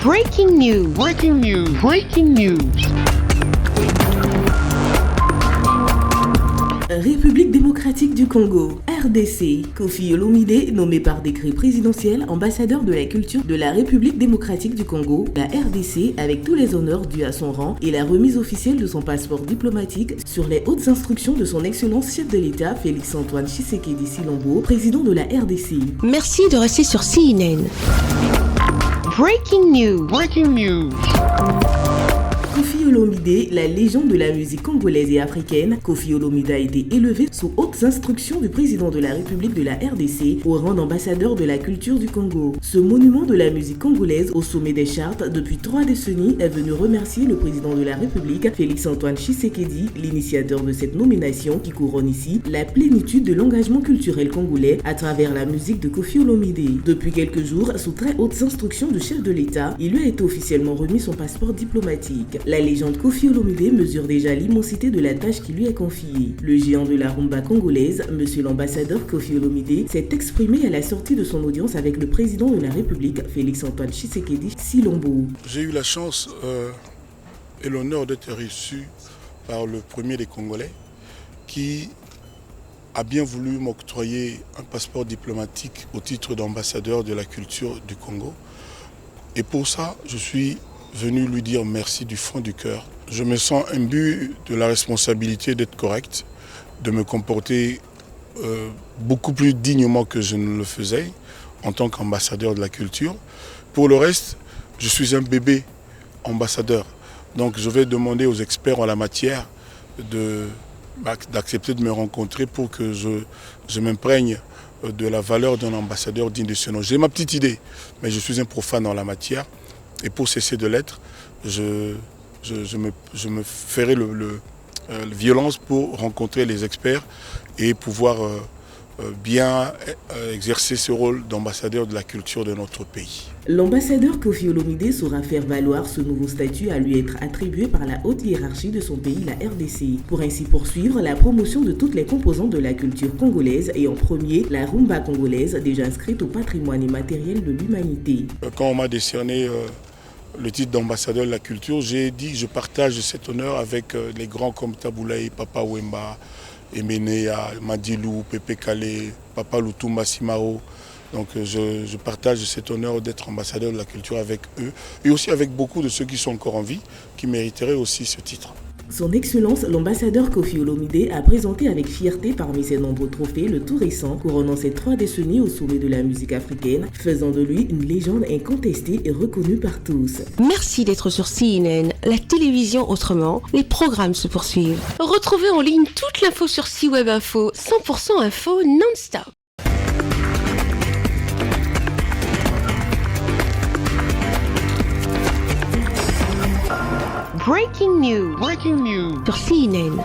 Breaking news. Breaking news. Breaking news. République démocratique du Congo, RDC. Kofi Olomide, nommé par décret présidentiel ambassadeur de la culture de la République démocratique du Congo, la RDC, avec tous les honneurs dus à son rang et la remise officielle de son passeport diplomatique sur les hautes instructions de son excellence chef de l'État, Félix-Antoine Tshisekedi Tshilombo, président de la RDC. Merci de rester sur CNN. Breaking news. Breaking news. Kofi Olomide, la légende de la musique congolaise et africaine, Kofi Olomide a été élevé sous hautes instructions du président de la République de la RDC au rang d'ambassadeur de la culture du Congo. Ce monument de la musique congolaise au sommet des chartes depuis 3 décennies est venu remercier le président de la République, Félix-Antoine Tshisekedi, l'initiateur de cette nomination qui couronne ici la plénitude de l'engagement culturel congolais à travers la musique de Kofi Olomide. Depuis quelques jours, sous très hautes instructions du chef de l'État, il lui a été officiellement remis son passeport diplomatique. La légende Kofi Olomide mesure déjà l'immensité de la tâche qui lui est confiée. Le géant de la rumba congolaise, monsieur l'ambassadeur Kofi Olomide, s'est exprimé à la sortie de son audience avec le président de la République, Félix-Antoine Tshisekedi Tshilombo. J'ai eu la chance et l'honneur d'être reçu par le premier des Congolais qui a bien voulu m'octroyer un passeport diplomatique au titre d'ambassadeur de la culture du Congo. Et pour ça, je suis venu lui dire merci du fond du cœur. Je me sens imbu de la responsabilité d'être correct, de me comporter beaucoup plus dignement que je ne le faisais en tant qu'ambassadeur de la culture. Pour le reste, je suis un bébé ambassadeur. Donc je vais demander aux experts en la matière d'accepter de me rencontrer pour que je m'imprègne de la valeur d'un ambassadeur digne de ce nom. J'ai ma petite idée, mais je suis un profane en la matière. Et pour cesser de l'être, je me ferai violence pour rencontrer les experts et pouvoir bien exercer ce rôle d'ambassadeur de la culture de notre pays. L'ambassadeur Kofi Olomide saura faire valoir ce nouveau statut à lui être attribué par la haute hiérarchie de son pays, la RDC, pour ainsi poursuivre la promotion de toutes les composantes de la culture congolaise et en premier la rumba congolaise déjà inscrite au patrimoine immatériel de l'humanité. Quand on m'a décerné le titre d'ambassadeur de la culture, j'ai dit que je partage cet honneur avec les grands comme Taboulaye, Papa Wemba, Emenea, Madilou, Pepe Kale, Papa Lutumba Simao. Donc je partage cet honneur d'être ambassadeur de la culture avec eux et aussi avec beaucoup de ceux qui sont encore en vie, qui mériteraient aussi ce titre. Son Excellence, l'ambassadeur Kofi Olomide, a présenté avec fierté parmi ses nombreux trophées le tout récent, couronnant ses 3 décennies au sommet de la musique africaine, faisant de lui une légende incontestée et reconnue par tous. Merci d'être sur CNN, la télévision autrement. Les programmes se poursuivent. Retrouvez en ligne toute l'info sur C-Web Info, 100% info non-stop. Breaking news. Breaking news. Sur CNN.